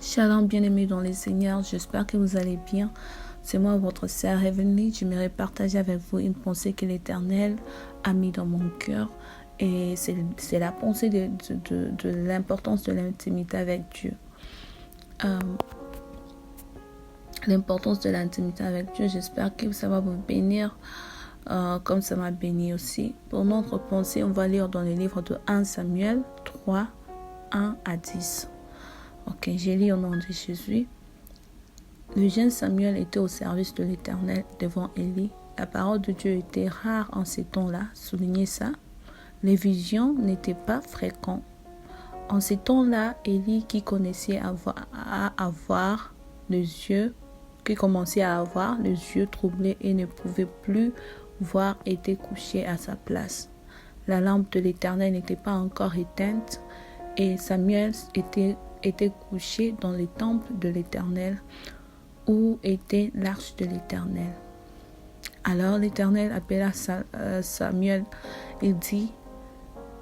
Shalom bien-aimés dans les Seigneurs, j'espère que vous allez bien. C'est moi votre sœur Heavenly. J'aimerais partager avec vous une pensée que l'Éternel a mis dans mon cœur. Et c'est la pensée de l'importance de l'intimité avec Dieu. L'importance de l'intimité avec Dieu, j'espère que ça va vous bénir comme ça m'a béni aussi. Pour notre pensée, on va lire dans le livre de 1 Samuel 3, 1 à 10. Ok, j'ai lu au nom de Jésus. Le jeune Samuel était au service de l'Éternel devant Élie. La parole de Dieu était rare en ces temps-là, soulignez ça. Les visions n'étaient pas fréquentes. En ces temps-là, Élie, qui commençait à avoir les yeux troublés et ne pouvait plus voir, était couché à sa place. La lampe de l'Éternel n'était pas encore éteinte et Samuel était couché dans le temple de l'Éternel où était l'arche de l'Éternel. Alors l'Éternel appela Samuel. Il dit,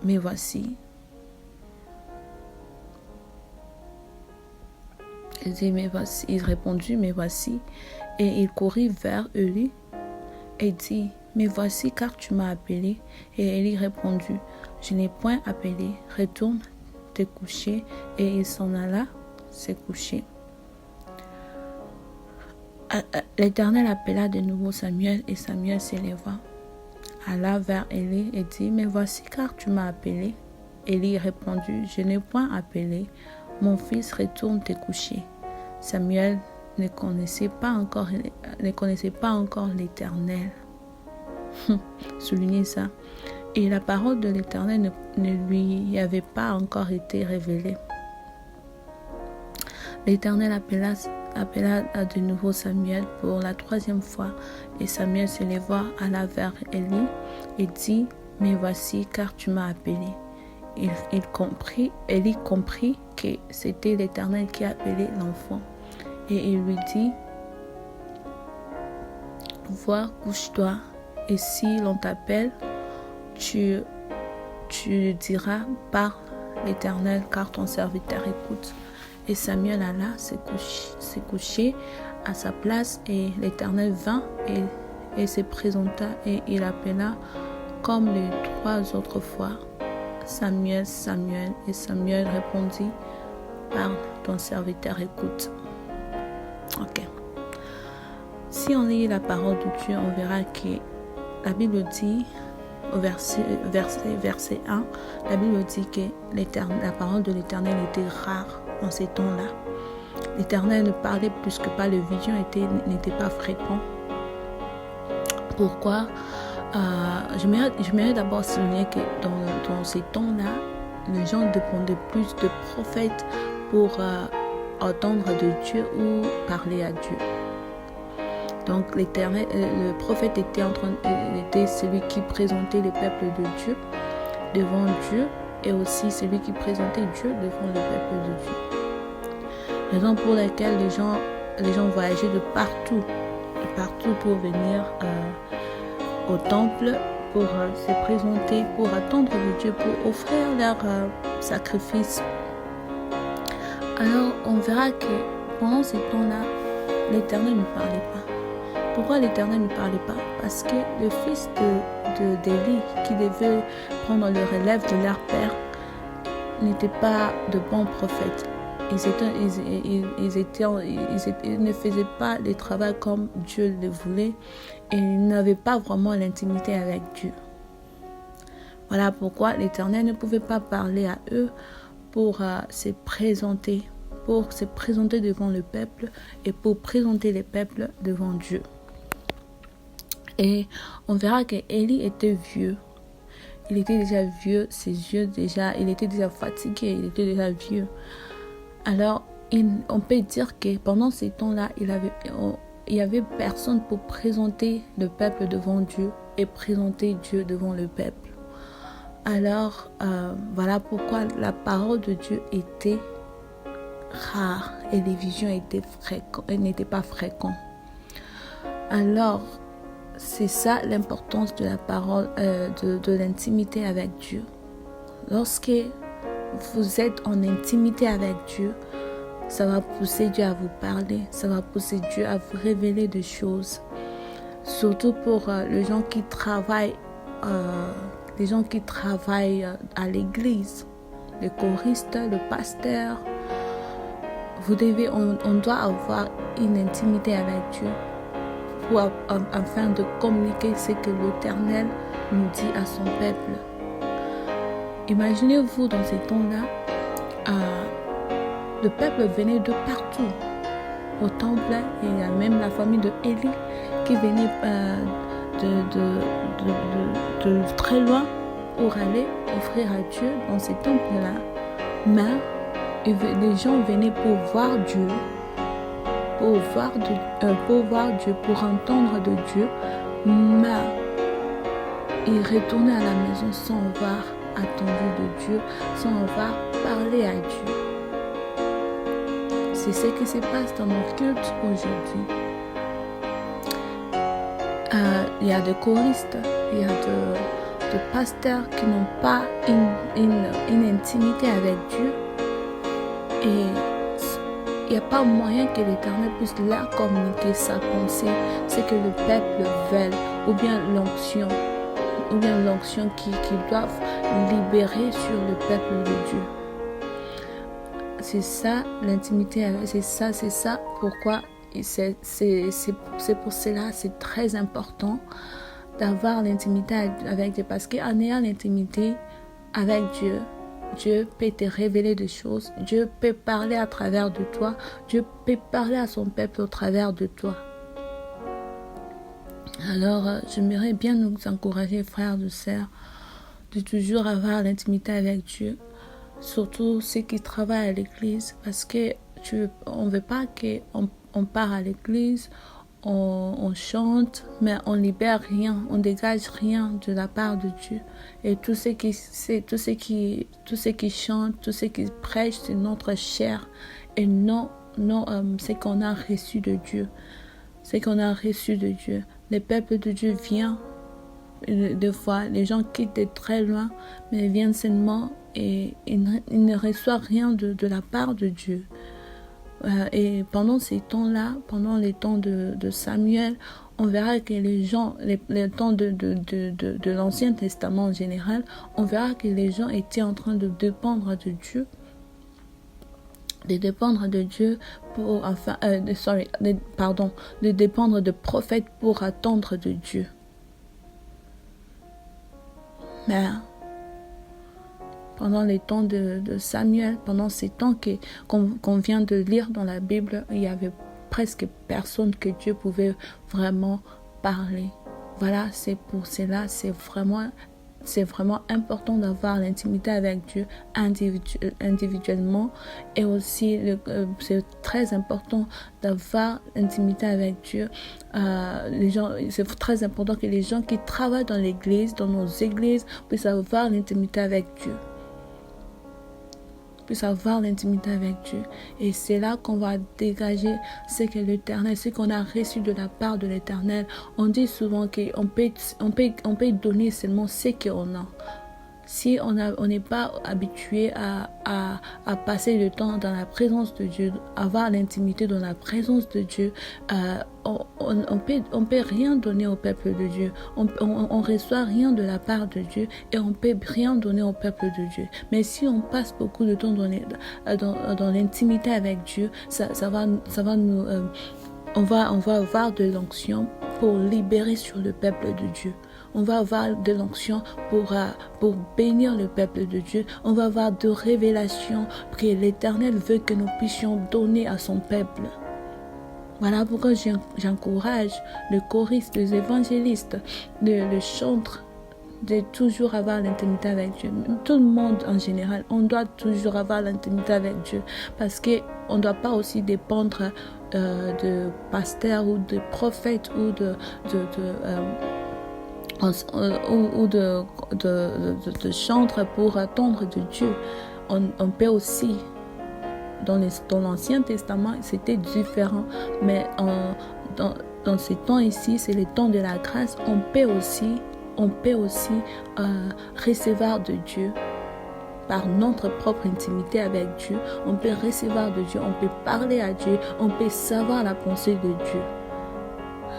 mais voici. Il répondit, mais voici. Et il courut vers Élie et dit, mais voici car tu m'as appelé. Et Élie répondit, je n'ai point appelé, retourne te coucher. Et il s'en alla se coucher. L'Éternel appela de nouveau Samuel et Samuel s'éleva, alla vers Élie et dit, mais voici car tu m'as appelé. Élie répondit, je n'ai point appelé, mon fils, retourne te coucher. Samuel ne connaissait pas encore l'Éternel. Soulignez ça. Et la parole de l'Éternel ne lui avait pas encore été révélée. L'Éternel appela de nouveau Samuel pour la troisième fois, et Samuel se leva, alla vers Élie et dit, mais voici car tu m'as appelé. Élie comprit que c'était l'Éternel qui appelait l'enfant, et il lui dit, vois, couche-toi, et si l'on t'appelle, tu diras, par l'Éternel, car ton serviteur écoute. Et Samuel alla se coucher à sa place, et l'Éternel vint et se présenta, et il appela comme les 3 autres fois, Samuel, Samuel. Et Samuel répondit, parle, ton serviteur écoute. Ok. Si on lit la parole de Dieu, on verra que la Bible dit, au verset 1, la Bible dit que la parole de l'Éternel était rare en ces temps-là. L'Éternel ne parlait plus que pas, les visions n'étaient pas fréquentes. Pourquoi? J'aimerais d'abord souligner que dans ces temps-là, les gens dépendaient plus de prophètes pour entendre de Dieu ou parler à Dieu. Donc le prophète était celui qui présentait le peuple de Dieu devant Dieu, et aussi celui qui présentait Dieu devant le peuple de Dieu. Raison pour laquelle les gens voyageaient de partout pour venir au temple, pour se présenter, pour attendre de Dieu, pour offrir leur sacrifice. Alors on verra que pendant ce temps-là, l'Éternel ne parlait pas. Pourquoi l'Éternel ne parlait pas? Parce que le fils d'Élie, qui devait prendre le relève de leur père, n'était pas de bons prophètes. Ils ne faisaient pas le travail comme Dieu le voulait, et ils n'avaient pas vraiment l'intimité avec Dieu. Voilà pourquoi l'Éternel ne pouvait pas parler à eux pour se présenter devant le peuple et pour présenter le peuple devant Dieu. Et on verra que Élie était vieux. Il était déjà vieux, ses yeux il était déjà fatigué, il était déjà vieux. Alors, on peut dire que pendant ces temps-là, il y avait personne pour présenter le peuple devant Dieu et présenter Dieu devant le peuple. Alors, voilà pourquoi la parole de Dieu était rare et les visions n'étaient pas fréquentes. Alors, c'est ça l'importance de la parole, de l'intimité avec Dieu. Lorsque vous êtes en intimité avec Dieu, Ça va pousser Dieu à vous parler. Ça va pousser Dieu à vous révéler des choses. Surtout pour les gens qui travaillent, à l'église, les choristes, le pasteur. On doit avoir une intimité avec Dieu afin de communiquer ce que l'Éternel nous dit à son peuple. Imaginez-vous dans ces temps-là, le peuple venait de partout au temple. Il y a même la famille de Élie qui venait de très loin pour aller offrir à Dieu dans ces temples-là. Mais les gens venaient pour voir Dieu, pour entendre de Dieu, mais ils retournaient à la maison sans avoir attendu de Dieu, sans avoir parlé à Dieu. C'est ce qui se passe dans nos cultes aujourd'hui. Il y a des choristes, il y a de pasteurs qui n'ont pas une intimité avec Dieu. Et il n'y a pas moyen que l'Éternel puisse leur communiquer sa pensée, ce que le peuple veut, ou bien l'onction qu'ils doivent libérer sur le peuple de Dieu. C'est ça l'intimité, c'est ça pourquoi c'est pour cela c'est très important d'avoir l'intimité avec Dieu, parce qu'en ayant l'intimité avec Dieu, Dieu peut te révéler des choses, Dieu peut parler à travers de toi, Dieu peut parler à son peuple au travers de toi. Alors, j'aimerais bien nous encourager, frères et sœurs, de toujours avoir l'intimité avec Dieu, surtout ceux qui travaillent à l'église, parce que on ne veut pas qu'on part à l'église, on chante, mais on libère rien, on dégage rien de la part de Dieu. Et tout ce qui chante, tout ce qui prêche, c'est notre chair et non ce qu'on a reçu de Dieu. Ce qu'on a reçu de Dieu. Le peuple de Dieu vient, des fois, les gens quittent de très loin, mais ils viennent seulement et ils ne reçoivent rien de la part de Dieu. Et pendant ces temps-là, pendant les temps de Samuel, on verra que les gens, les temps de l'Ancien Testament en général, on verra que les gens étaient en train de dépendre de Dieu. De dépendre de Dieu de dépendre de prophètes pour attendre de Dieu. Mais pendant les temps de Samuel, pendant ces temps qu'on vient de lire dans la Bible, il y avait presque personne que Dieu pouvait vraiment parler. Voilà, c'est pour cela, c'est vraiment important d'avoir l'intimité avec Dieu individuellement, et aussi c'est très important d'avoir l'intimité avec Dieu. C'est très important que les gens qui travaillent dans l'église, dans nos églises, puissent avoir l'intimité avec Dieu. Et c'est là qu'on va dégager ce que l'Éternel, ce qu'on a reçu de la part de l'Éternel. On dit souvent qu'on peut donner seulement ce qu'on a. Si on n'est pas habitué à passer le temps dans la présence de Dieu, avoir l'intimité dans la présence de Dieu, on peut rien donner au peuple de Dieu. On reçoit rien de la part de Dieu et on peut rien donner au peuple de Dieu. Mais si on passe beaucoup de temps dans l'intimité avec Dieu, ça va nous, on va avoir de l'onction pour libérer sur le peuple de Dieu. On va avoir de l'onction pour bénir le peuple de Dieu. On va avoir de révélations que l'Éternel veut que nous puissions donner à son peuple. Voilà pourquoi j'encourage le choriste, les évangélistes, le chantre, de toujours avoir l'intimité avec Dieu. Tout le monde en général, on doit toujours avoir l'intimité avec Dieu, parce qu'on ne doit pas aussi dépendre de pasteurs ou de prophètes ou de chantres pour attendre de Dieu. On peut aussi, dans l'Ancien Testament, c'était différent, mais dans ces temps ici, c'est les temps de la grâce. On peut aussi recevoir de Dieu par notre propre intimité avec Dieu, on peut recevoir de Dieu, on peut parler à Dieu, on peut savoir la pensée de Dieu.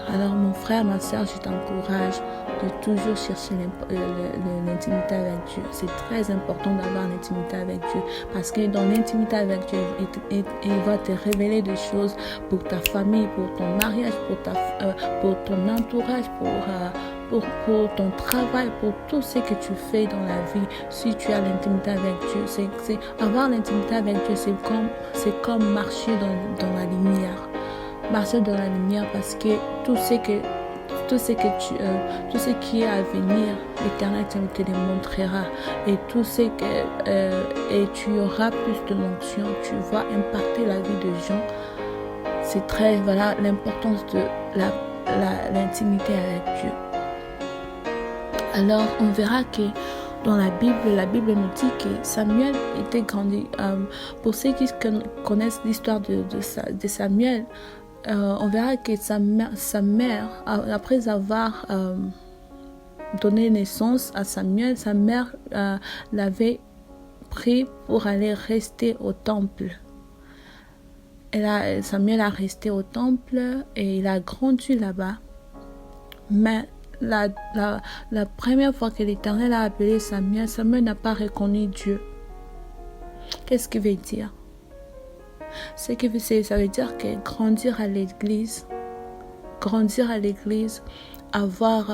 Alors mon frère, ma soeur, je t'encourage de toujours chercher l'intimité avec Dieu. C'est très important d'avoir l'intimité avec Dieu parce que dans l'intimité avec Dieu, il va te révéler des choses pour ta famille, pour ton mariage, pour ton entourage, pour ton travail, pour tout ce que tu fais dans la vie. Si tu as l'intimité avec Dieu, avoir l'intimité avec Dieu, c'est comme marcher dans la lumière. Marcher dans la lumière parce que tout ce qui est à venir, l'Éternel te le montrera et et tu auras plus de l'onction, tu vas impacter la vie des gens. C'est très l'importance de l'intimité avec Dieu. Alors on verra que dans la Bible nous dit que Samuel était grandi. Pour ceux qui connaissent l'histoire de Samuel, on verra que sa mère, après avoir donné naissance à Samuel, sa mère l'avait pris pour aller rester au temple. Samuel a resté au temple et il a grandi là-bas. Mais la première fois que l'Éternel a appelé Samuel, Samuel n'a pas reconnu Dieu. Qu'est-ce qu'il veut dire? Ça veut dire que grandir à l'église, avoir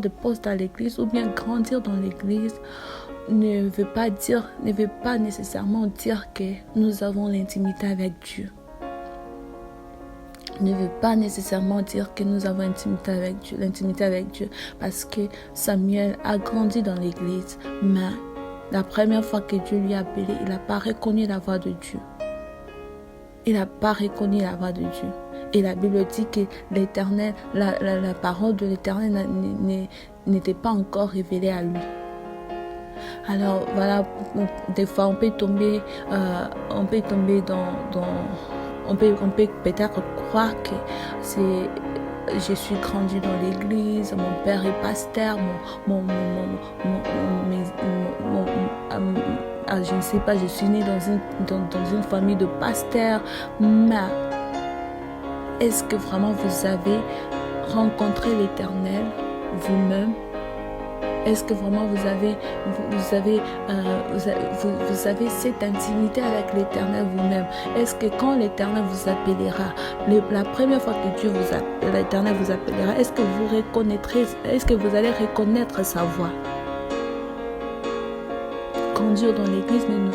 de postes à l'église ou bien grandir dans l'église ne veut pas nécessairement dire que nous avons l'intimité avec Dieu. Ne veut pas nécessairement dire que nous avons l'intimité avec Dieu, parce que Samuel a grandi dans l'église, mais la première fois que Dieu lui a appelé, il n'a pas reconnu la voix de Dieu. Il n'a pas reconnu la voix de Dieu. Et la Bible dit que l'Éternel, la parole de l'Éternel n'était pas encore révélée à lui. Alors des fois on peut tomber on peut peut-être croire que je suis grandi dans l'église, mon père est pasteur, je ne sais pas, je suis née dans une famille de pasteurs, mais est-ce que vraiment vous avez rencontré l'Éternel vous-même? Est-ce que vraiment vous avez cette intimité avec l'Éternel vous-même? Est-ce que quand l'Éternel vous appellera, la première fois que l'Éternel vous appellera, est-ce que vous allez reconnaître sa voix? Grandir dans l'église ne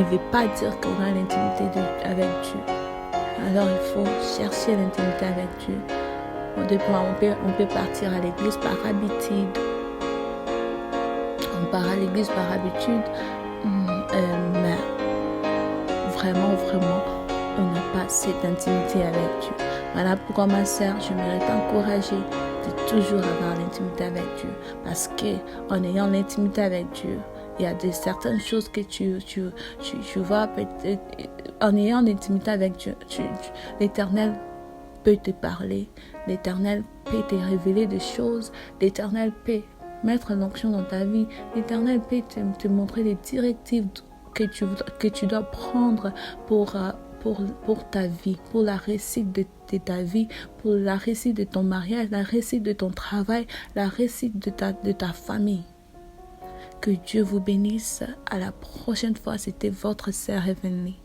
veut pas dire qu'on a l'intimité avec Dieu. Alors il faut chercher l'intimité avec Dieu. On peut partir à l'église par habitude. On part à l'église par habitude, mais vraiment, on n'a pas cette intimité avec Dieu. Voilà pourquoi ma sœur, j'aimerais t'encourager de toujours avoir l'intimité avec Dieu. Parce qu'en ayant l'intimité avec Dieu, il y a certaines choses que tu vois, peut-être, en ayant l'intimité avec Dieu, l'Éternel peut te parler, l'Éternel peut te révéler des choses, l'Éternel peut mettre l'onction dans ta vie, l'Éternel peut te montrer les directives que tu dois prendre pour ta vie, pour la réussite de ta vie, pour la réussite de ton mariage, la réussite de ton travail, la réussite de ta famille. Que Dieu vous bénisse. À la prochaine fois, c'était votre sœur Heavenly.